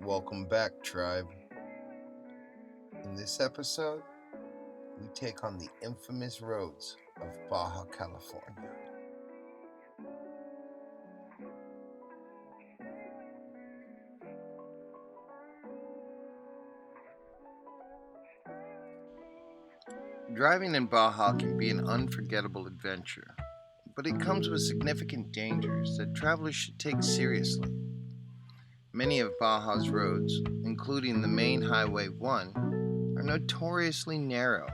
Welcome back, tribe. In this episode, we take on the infamous roads of Baja California. Driving in Baja can be an unforgettable adventure, but it comes with significant dangers that travelers should take seriously. Many of Baja's roads, including the main Highway 1, are notoriously narrow,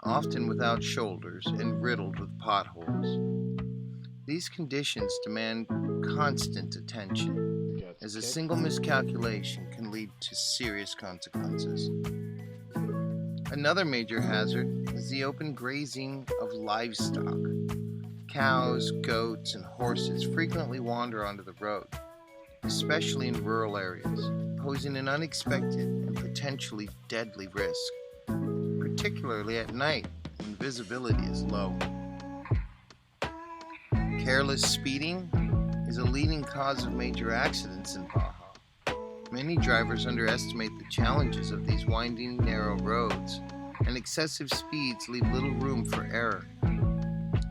often without shoulders and riddled with potholes. These conditions demand constant attention, as a single miscalculation can lead to serious consequences. Another major hazard is the open grazing of livestock. Cows, goats, and horses frequently wander onto the road, especially in rural areas, posing an unexpected and potentially deadly risk, particularly at night when visibility is low. Careless speeding is a leading cause of major accidents in Baja. Many drivers underestimate the challenges of these winding, narrow roads, and excessive speeds leave little room for error.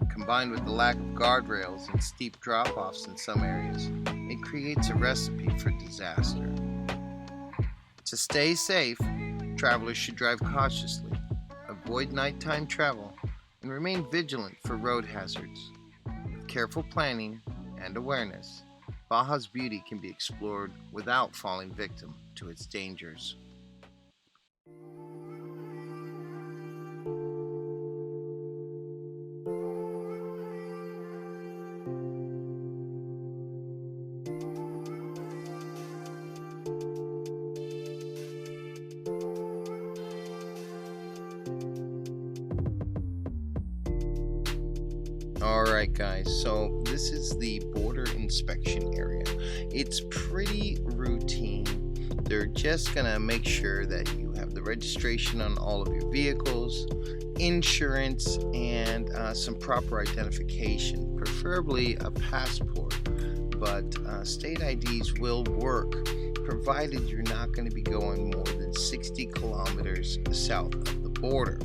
Combined with the lack of guardrails and steep drop-offs in some areas, it creates a recipe for disaster. To stay safe, travelers should drive cautiously, avoid nighttime travel, and remain vigilant for road hazards. With careful planning and awareness, Baja's beauty can be explored without falling victim to its dangers. Alright guys, so this is the border inspection area. It's pretty routine. They're just gonna make sure that you have the registration on all of your vehicles, insurance, and some proper identification, preferably a passport. But state IDs will work, provided you're not going to be going more than 60 kilometers south of the border.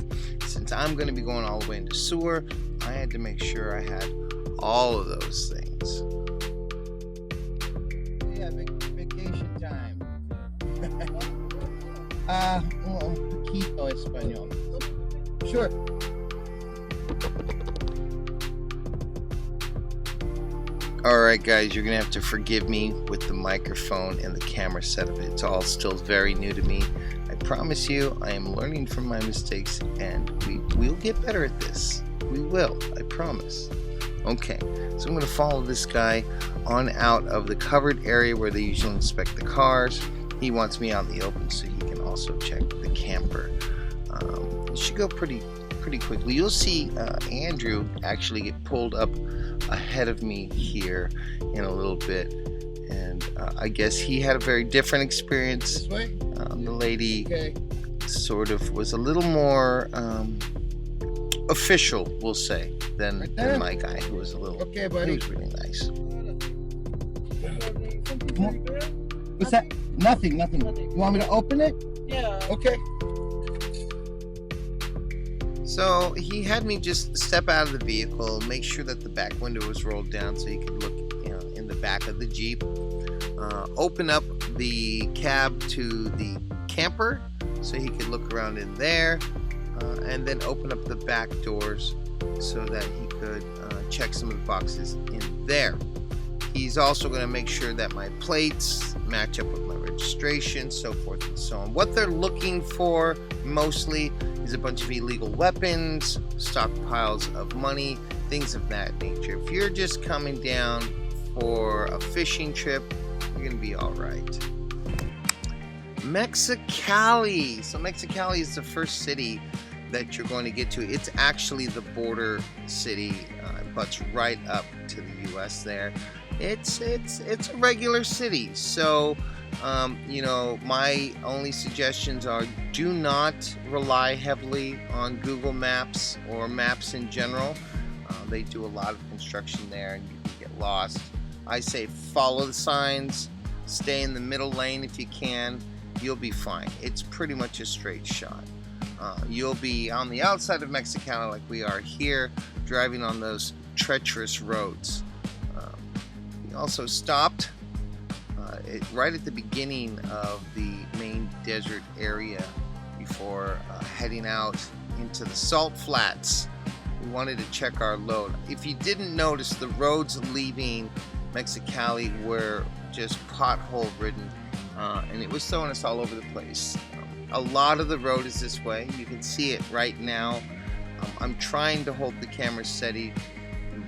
Since I'm going to be going all the way into Sur, I had to make sure I had all of those things. Yeah, vacation time. Un poquito español. Sure. Alright guys, you're going to have to forgive me with the microphone and the camera setup. It's all still very new to me. I promise you, I am learning from my mistakes and we'll get better at this. We will, I promise. Okay, so I'm going to follow this guy on out of the covered area where they usually inspect the cars. He wants me out in the open so he can also check the camper. It should go pretty quickly. You'll see Andrew actually get pulled up ahead of me here in a little bit, and I guess he had a very different experience. The lady sort of was a little more official, we'll say, than my guy, who was a little. Okay, buddy. He was really nice. What's that? Nothing. You want me to open it? Yeah. Okay. So he had me just step out of the vehicle, make sure that the back window was rolled down so he could look, in the back of the Jeep. Open up the cab to the camper so he could look around in there, and then open up the back doors so that he could check some of the boxes in there. He's also going to make sure that my plates match up with my registration, so forth and so on. What they're looking for mostly is a bunch of illegal weapons, stockpiles of money, things of that nature. If you're just coming down for a fishing trip, you're going to be all right. Mexicali. So Mexicali is the first city that you're going to get to. It's actually the border city. It butts right up to the U.S. there. It's a regular city. So, my only suggestions are do not rely heavily on Google Maps or maps in general. They do a lot of construction there and you can get lost. I say follow the signs, Stay in the middle lane if you can. You'll be fine. It's pretty much a straight shot. You'll be on the outside of Mexicali like we are here, driving on those treacherous roads. We also stopped right at the beginning of the main desert area before heading out into the salt flats. We wanted to check our load. If you didn't notice, the roads leaving Mexicali were just pothole ridden, and it was throwing us all over the place. A lot of the road is this way. You can see it right now. I'm trying to hold the camera steady,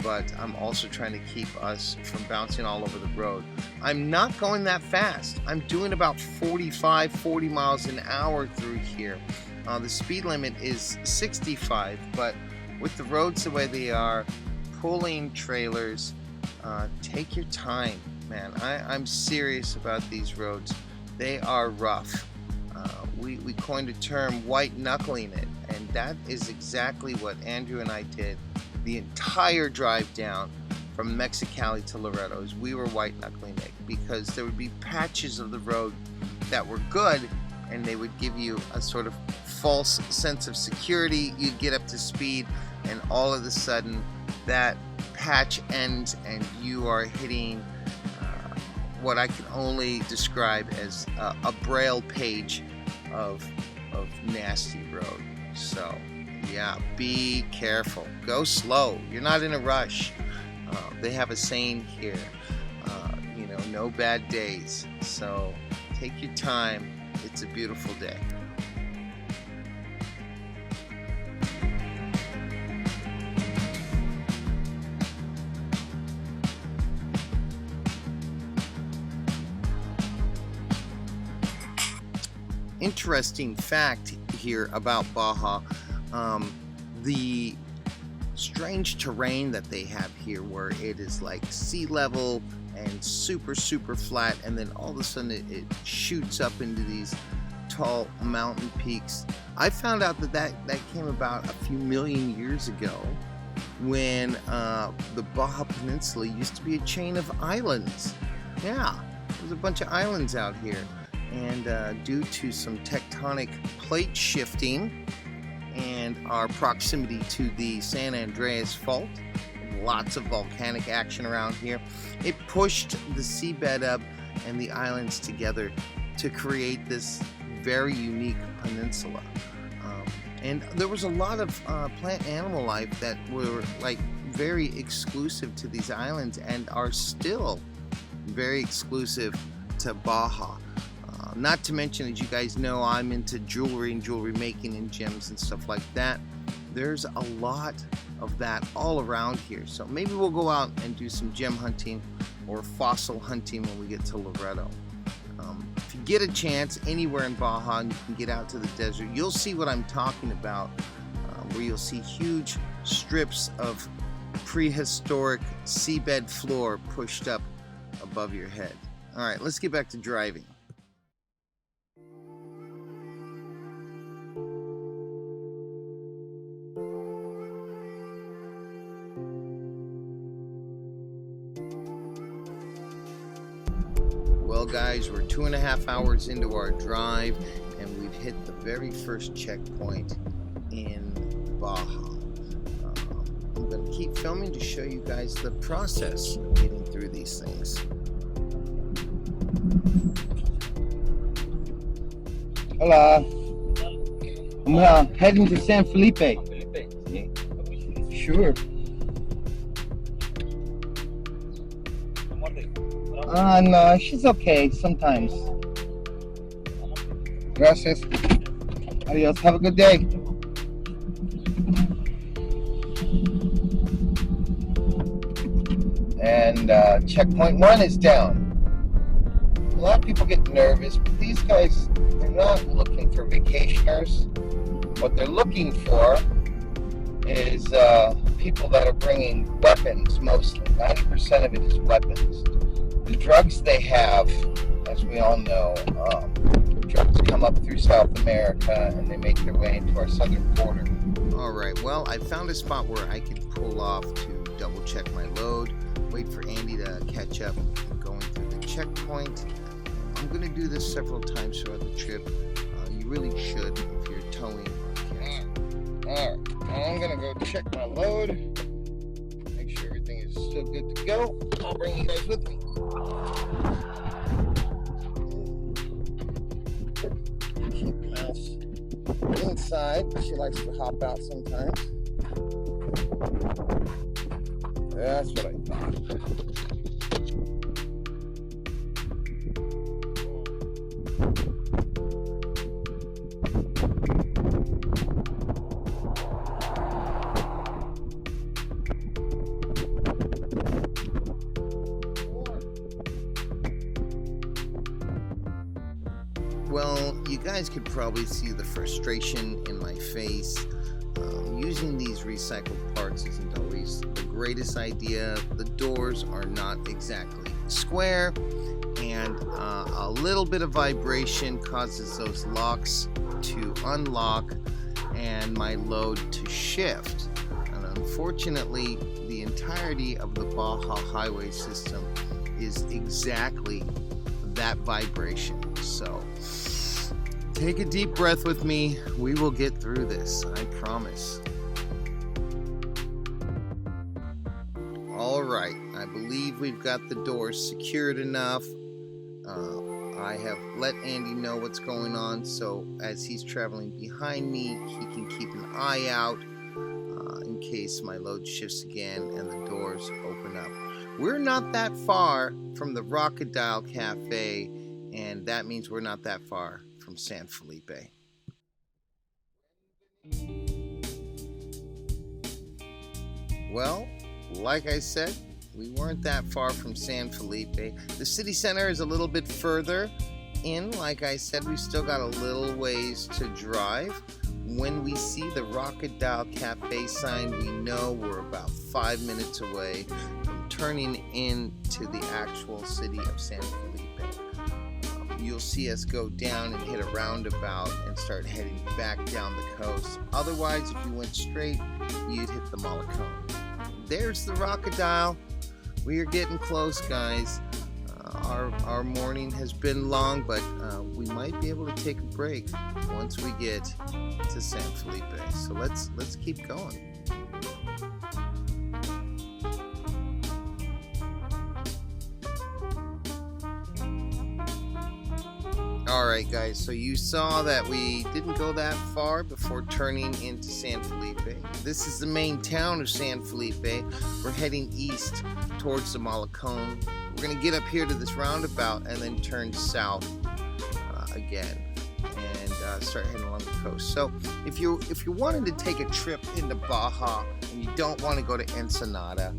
but I'm also trying to keep us from bouncing all over the road. I'm not going that fast. I'm doing about 45, 40 miles an hour through here. The speed limit is 65, but with the roads the way they are, pulling trailers, take your time, man. I'm serious about these roads. They are rough. We coined a term, white knuckling it, and that is exactly what Andrew and I did the entire drive down from Mexicali to Loreto. Is we were white knuckling it because there would be patches of the road that were good, and they would give you a sort of false sense of security. You'd get up to speed, and all of a sudden that patch ends and you are hitting what I can only describe as a braille page of nasty road. So yeah, be careful, go slow, you're not in a rush. They have a saying here, you know, no bad days, so take your time. It's a beautiful day. Interesting fact here about Baja, the strange terrain that they have here, where it is like sea level and super flat, and then all of a sudden it shoots up into these tall mountain peaks. I found out that came about a few million years ago when the Baja Peninsula used to be a chain of islands. Yeah, there's a bunch of islands out here. And due to some tectonic plate shifting and our proximity to the San Andreas Fault, lots of volcanic action around here, it pushed the seabed up and the islands together to create this very unique peninsula. And there was a lot of plant animal life that were like very exclusive to these islands and are still very exclusive to Baja. Not to mention, as you guys know, I'm into jewelry and jewelry making and gems and stuff like that. There's a lot of that all around here. So maybe we'll go out and do some gem hunting or fossil hunting when we get to Loreto. If you get a chance anywhere in Baja and you can get out to the desert, you'll see what I'm talking about, where you'll see huge strips of prehistoric seabed floor pushed up above your head. All right, let's get back to driving. Well guys, we're 2.5 hours into our drive and we've hit the very first checkpoint in Baja. I'm going to keep filming to show you guys the process of getting through these things. Hola. I'm heading to San Felipe. Sure. No, she's okay sometimes. Gracias. Adios. Have a good day. And checkpoint 1 is down. A lot of people get nervous, but these guys, they're not looking for vacationers. What they're looking for is people that are bringing weapons mostly. 90% of it is weapons. The drugs they have, as we all know, drugs come up through South America and they make their way into our southern border. Alright, well, I found a spot where I could pull off to double check my load, wait for Andy to catch up going through the checkpoint, do this several times throughout the trip. You really should if you're towing or camping. Alright, I'm gonna go check my load. Make sure everything is still good to go. I'll bring you guys with me. Keep Mouse inside. She likes to hop out sometimes. That's what I thought. Well, you guys could probably see the frustration in my face. Using these recycled parts isn't always the greatest idea. The doors are not exactly square, and a little bit of vibration causes those locks to unlock and my load to shift. And unfortunately, the entirety of the Baja highway system is exactly that vibration. So take a deep breath with me. We will get through this, I promise. All right, I believe we've got the doors secured enough. I have let Andy know what's going on, so as he's traveling behind me, he can keep an eye out in case my load shifts again and the doors open up. We're not that far from the Crocodile Cafe, and that means we're not that far from San Felipe. Well, like I said, we weren't that far from San Felipe. The city center is a little bit further in. Like I said, we still got a little ways to drive. When we see the Crocodile Cafe sign, we know we're about 5 minutes away from turning into the actual city of San Felipe. You'll see us go down and hit a roundabout and start heading back down the coast. Otherwise, if you went straight, you'd hit the Malecon. There's the Crocodile. We are getting close, guys. Our morning has been long, but we might be able to take a break once we get to San Felipe. So let's keep going. Alright guys, so you saw that we didn't go that far before turning into San Felipe. This is the main town of San Felipe. We're heading east towards the Malecon. We're going to get up here to this roundabout and then turn south again and start heading along the coast. So if you're wanting to take a trip into Baja and you don't want to go to Ensenada,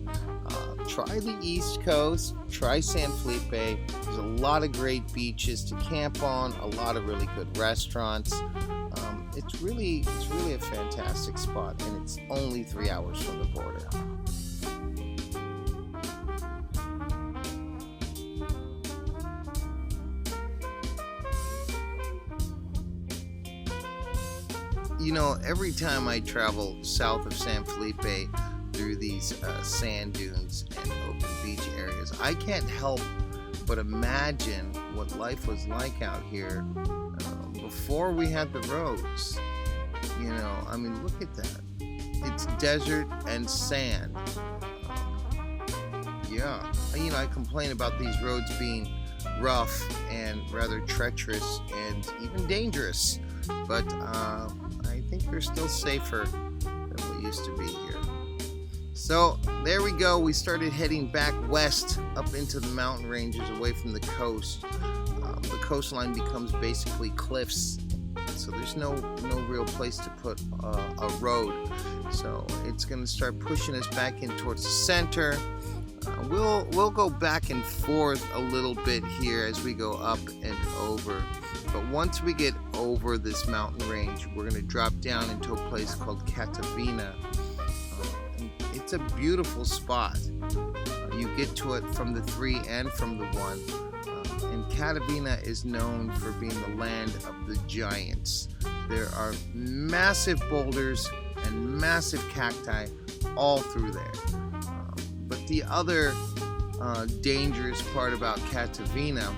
try the East Coast, try San Felipe. There's a lot of great beaches to camp on, a lot of really good restaurants. It's really a fantastic spot, and it's only 3 hours from the border. You know, every time I travel south of San Felipe through these sand dunes and open beach areas, I can't help but imagine what life was like out here before we had the roads. You know, I mean, look at that. It's desert and sand. Yeah, you know, I complain about these roads being rough and rather treacherous and even dangerous, but I think they're still safer than what used to be here. So there we go. We started heading back west up into the mountain ranges away from the coast. The coastline becomes basically cliffs, so there's no real place to put a road. So it's going to start pushing us back in towards the center. We'll go back and forth a little bit here as we go up and over. But once we get over this mountain range, we're going to drop down into a place called Catina. It's a beautiful spot. You get to it from the 3 and from the 1. And Catina is known for being the land of the giants. There are massive boulders and massive cacti all through there. But the other dangerous part about Catina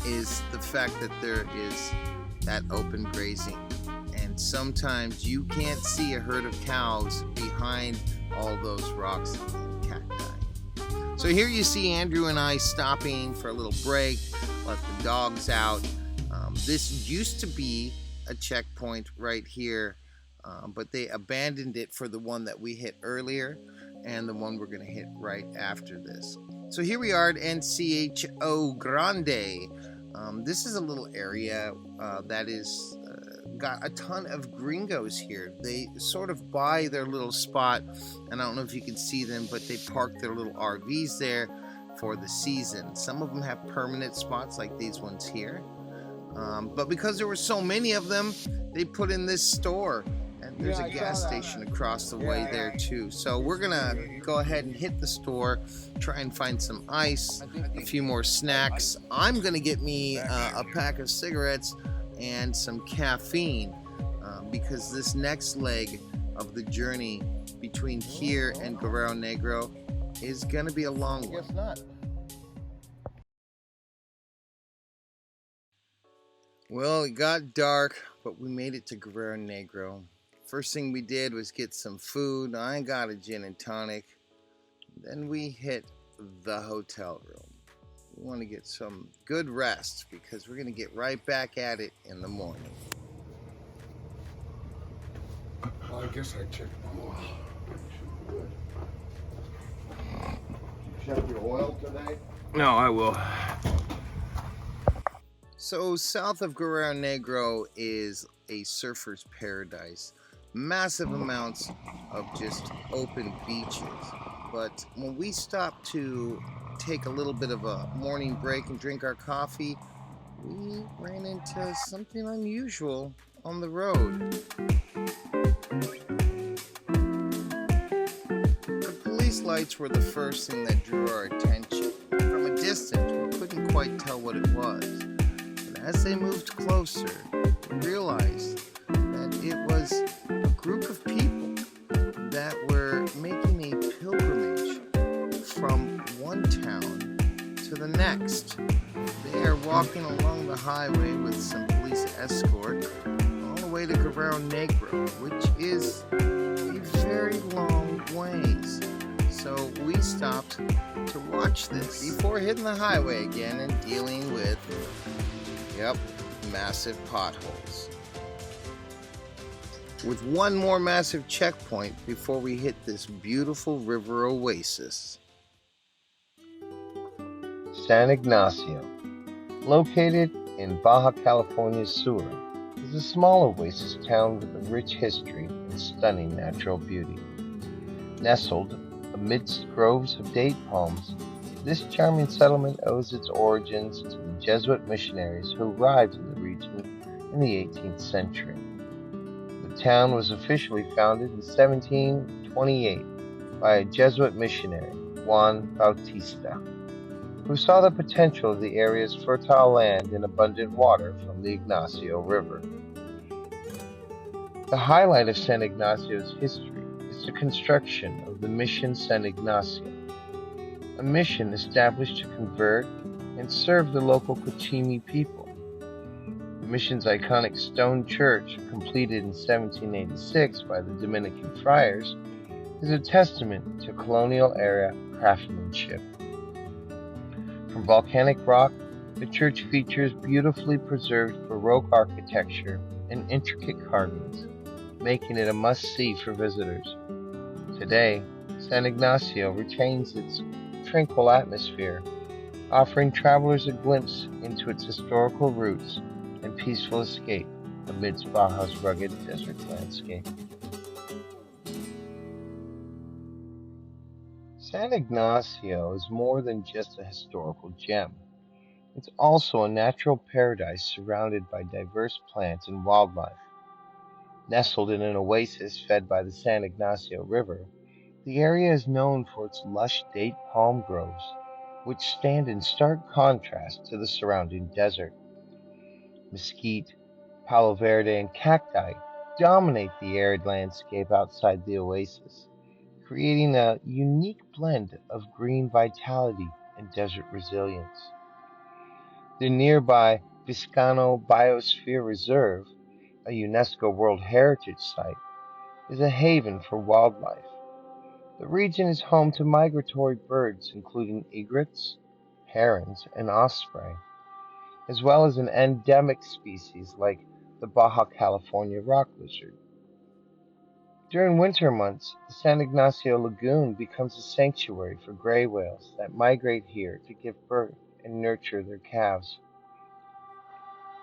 is the fact that there is that open grazing. And sometimes you can't see a herd of cows behind all those rocks and cacti. So here you see Andrew and I stopping for a little break, let the dogs out. This used to be a checkpoint right here, but they abandoned it for the one that we hit earlier and the one we're going to hit right after this. So here we are at NCHO Grande. This is a little area that is got a ton of gringos here. They sort of buy their little spot, and I don't know if you can see them, but they park their little RVs there for the season. Some of them have permanent spots like these ones here. But because there were so many of them, they put in this store. And there's a gas station across the way there too. So we're gonna go ahead and hit the store, try and find some ice, a few more snacks. I'm gonna get me a pack of cigarettes and some caffeine because this next leg of the journey between here and Guerrero Negro is gonna be a long one. Guess not. Well, it got dark, but we made it to Guerrero Negro. First thing we did was get some food. I got a gin and tonic. Then we hit the hotel room. We want to get some good rest because we're going to get right back at it in the morning. Well, I guess I checked my oil. You check your oil today? No, I will. So south of Guerrero Negro is a surfer's paradise. Massive amounts of just open beaches. But when we stopped to take a little bit of a morning break and drink our coffee, we ran into something unusual on the road. The police lights were the first thing that drew our attention. From a distance, we couldn't quite tell what it was. But as they moved closer, we realized that it was a group of people that were making a pilgrimage from one town to the next. They are walking along the highway with some police escort all the way to Guerrero Negro, which is a very long ways. So we stopped to watch this before hitting the highway again and dealing with, massive potholes. With one more massive checkpoint before we hit this beautiful river oasis. San Ignasio, located in Baja California Sur, is a small oasis town with a rich history and stunning natural beauty. Nestled amidst groves of date palms, this charming settlement owes its origins to the Jesuit missionaries who arrived in the region in the 18th century. The town was officially founded in 1728 by a Jesuit missionary, Juan Bautista, who saw the potential of the area's fertile land and abundant water from the Ignasio River. The highlight of San Ignacio's history is the construction of the Mission San Ignacio, a mission established to convert and serve the local Cochimi people. The mission's iconic stone church, completed in 1786 by the Dominican friars, is a testament to colonial-era craftsmanship. From volcanic rock, the church features beautifully preserved Baroque architecture and intricate carvings, making it a must-see for visitors. Today, San Ignacio retains its tranquil atmosphere, offering travelers a glimpse into its historical roots and peaceful escape amidst Baja's rugged desert landscape. San Ignacio is more than just a historical gem. It's also a natural paradise surrounded by diverse plants and wildlife. Nestled in an oasis fed by the San Ignacio River, the area is known for its lush date palm groves, which stand in stark contrast to the surrounding desert. Mesquite, palo verde, and cacti dominate the arid landscape outside the oasis, creating a unique blend of green vitality and desert resilience. The nearby Vizcano Biosphere Reserve, a UNESCO World Heritage Site, is a haven for wildlife. The region is home to migratory birds including egrets, herons, and osprey, as well as an endemic species like the Baja California rock lizard. During winter months, the San Ignacio Lagoon becomes a sanctuary for gray whales that migrate here to give birth and nurture their calves.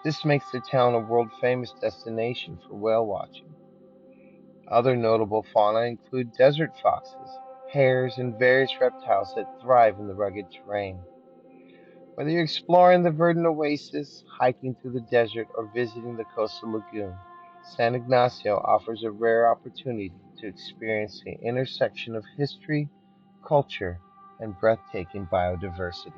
This makes the town a world famous destination for whale watching. Other notable fauna include desert foxes, hares, and various reptiles that thrive in the rugged terrain. Whether you're exploring the verdant oasis, hiking through the desert, or visiting the coastal lagoon, San Ignacio offers a rare opportunity to experience the intersection of history, culture, and breathtaking biodiversity.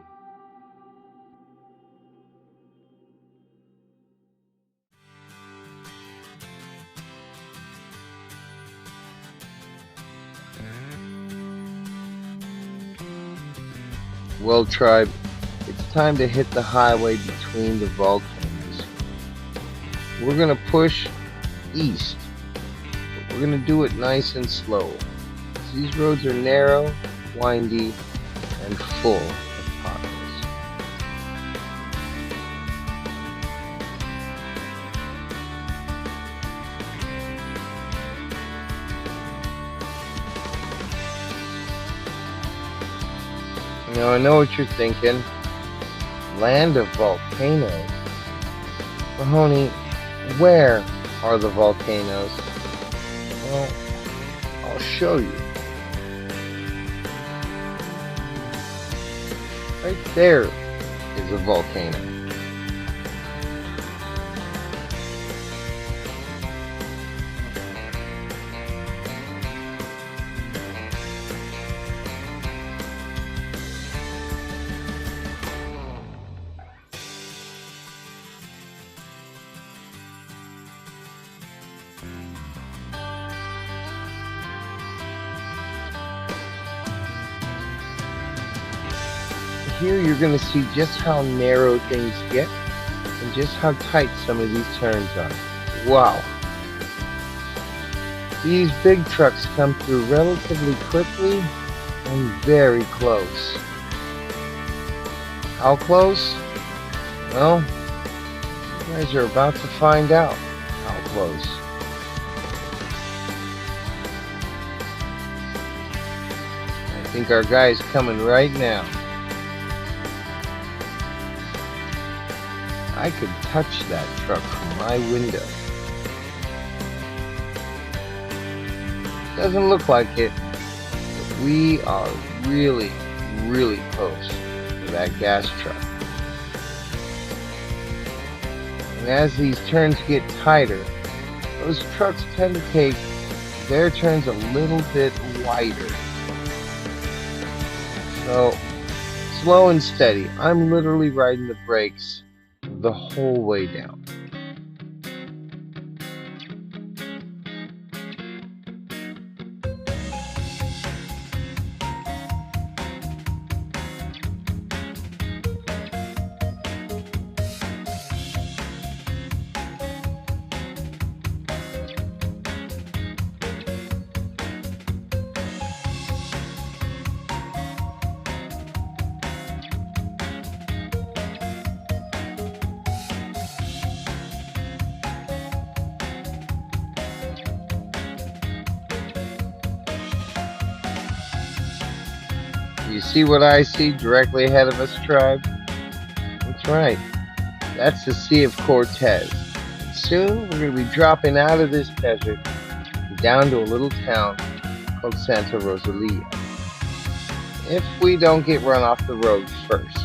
Well, tribe, it's time to hit the highway between the volcanoes. We're going to push east, but we're going to do it nice and slow. These roads are narrow, windy, and full of potholes. Now I know what you're thinking. Land of volcanoes. Mahoney, where are the volcanoes? Well, I'll show you. Right there is a volcano. Here you're going to see just how narrow things get and just how tight some of these turns are. Wow! These big trucks come through relatively quickly and very close. How close? Well, you guys are about to find out how close. I think our guy's coming right now. I could touch that truck from my window. Doesn't look like it, but we are really, really close to that gas truck. And as these turns get tighter, those trucks tend to take their turns a little bit wider. So, slow and steady. I'm literally riding the brakes the whole way down. You see what I see directly ahead of us, tribe? That's right. That's the Sea of Cortez. And soon we're going to be dropping out of this desert and down to a little town called Santa Rosalia. If we don't get run off the road first.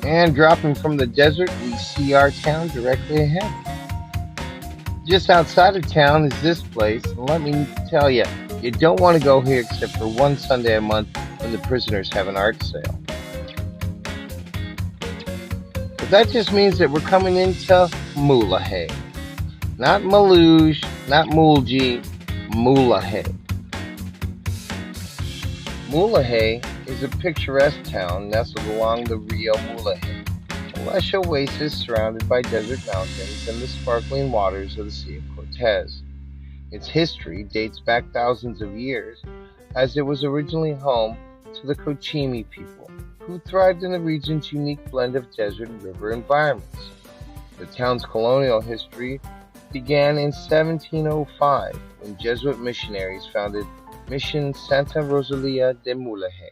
And dropping from the desert, we see our town directly ahead. Just outside of town is this place, and let me tell you, you don't want to go here except for one Sunday a month when the prisoners have an art sale. But that just means that we're coming into Mulegé. Not Malouge, not Mulji, Mulegé. Mulegé is a picturesque town nestled along the Rio Mulegé, a lush oasis surrounded by desert mountains and the sparkling waters of the Sea of Cortez. Its history dates back thousands of years, as it was originally home to the Cochimi people, who thrived in the region's unique blend of desert and river environments. The town's colonial history began in 1705 when Jesuit missionaries founded Mission Santa Rosalia de Mulegé,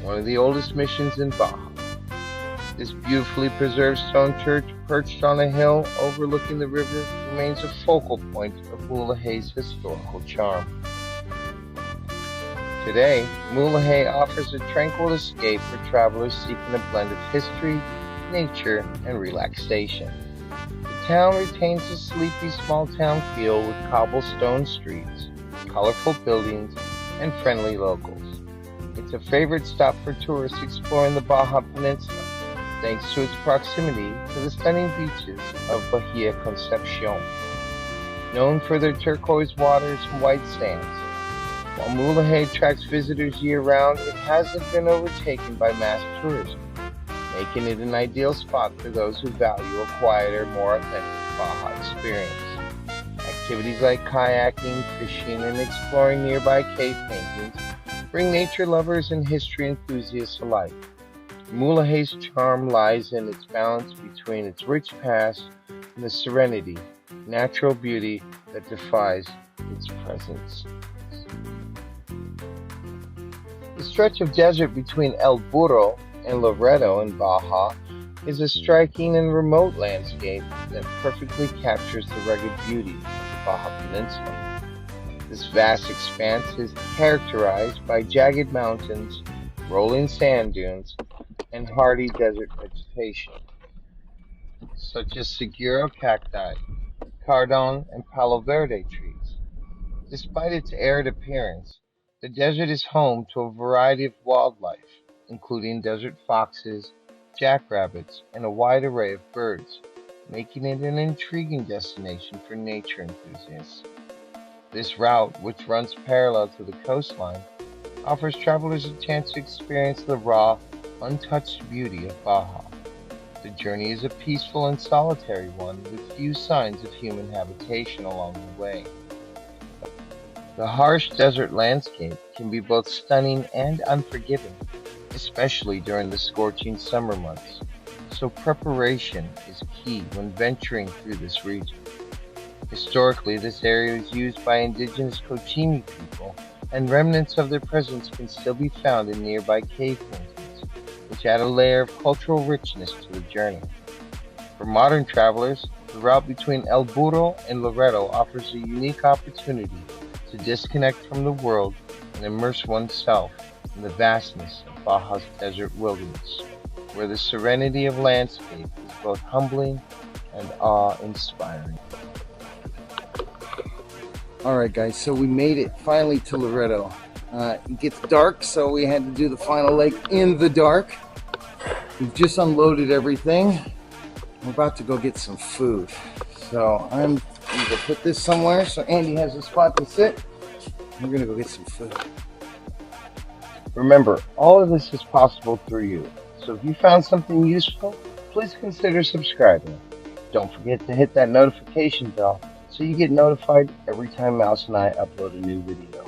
one of the oldest missions in Baja. This beautifully preserved stone church, perched on a hill overlooking the river, remains a focal point of Mulegé's historical charm. Today, Mulegé offers a tranquil escape for travelers seeking a blend of history, nature, and relaxation. The town retains a sleepy small-town feel with cobblestone streets, colorful buildings, and friendly locals. It's a favorite stop for tourists exploring the Baja Peninsula, thanks to its proximity to the stunning beaches of Bahia Concepcion, known for their turquoise waters and white sands. While Mulegé attracts visitors year-round, it hasn't been overtaken by mass tourism, making it an ideal spot for those who value a quieter, more authentic Baja experience. Activities like kayaking, fishing, and exploring nearby cave paintings bring nature lovers and history enthusiasts alike. Mulegé's charm lies in its balance between its rich past and the serenity, natural beauty that defies its presence. The stretch of desert between El Burro and Loreto in Baja is a striking and remote landscape that perfectly captures the rugged beauty of the Baja Peninsula. This vast expanse is characterized by jagged mountains, rolling sand dunes, and hardy desert vegetation, such as saguaro cacti, cardon, and palo verde trees. Despite its arid appearance, the desert is home to a variety of wildlife, including desert foxes, jackrabbits, and a wide array of birds, making it an intriguing destination for nature enthusiasts. This route, which runs parallel to the coastline, offers travelers a chance to experience the raw, untouched beauty of Baja. The journey is a peaceful and solitary one with few signs of human habitation along the way. The harsh desert landscape can be both stunning and unforgiving, especially during the scorching summer months, so preparation is key when venturing through this region. Historically, this area is used by indigenous Cochimi people, and remnants of their presence can still be found in nearby cave paintings, which add a layer of cultural richness to the journey. For modern travelers, the route between El Burro and Loreto offers a unique opportunity to disconnect from the world and immerse oneself in the vastness of Baja's desert wilderness, where the serenity of landscape is both humbling and awe-inspiring. Alright guys, so we made it finally to Loreto. It gets dark, so we had to do the final leg in the dark. We've just unloaded everything. We're about to go get some food. So I'm going to put this somewhere so Andy has a spot to sit. We're going to go get some food. Remember, all of this is possible through you, so if you found something useful, please consider subscribing. Don't forget to hit that notification bell so you get notified every time Mouse and I upload a new video.